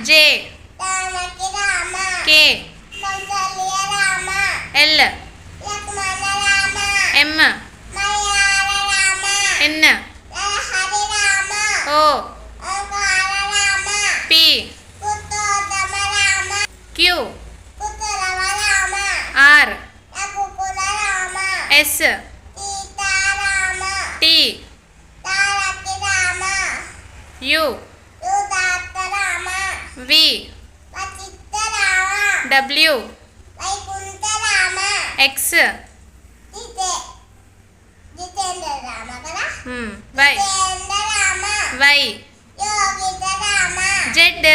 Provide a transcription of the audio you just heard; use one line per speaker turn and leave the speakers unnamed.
జే
Janaki Rama
K
Kausalya Rama
L
Lakshmana Rama
M
Malayala Rama
N
Narahari Rama
O
Omkara Rama
P
Purushottama Rama
Q
పుత్రవ Rama
R
Raghukula Rama
S
Sitarama
T
తారకి Rama
U
యుధార్థ Rama
V
వచిత్త రామ
డబ్ల్యూ
వైకుంఠ రామ
ఎక్స్
జితేంద్ర రామ కదా
Y
Jitendra Rama
Y
Yogita Rama
Z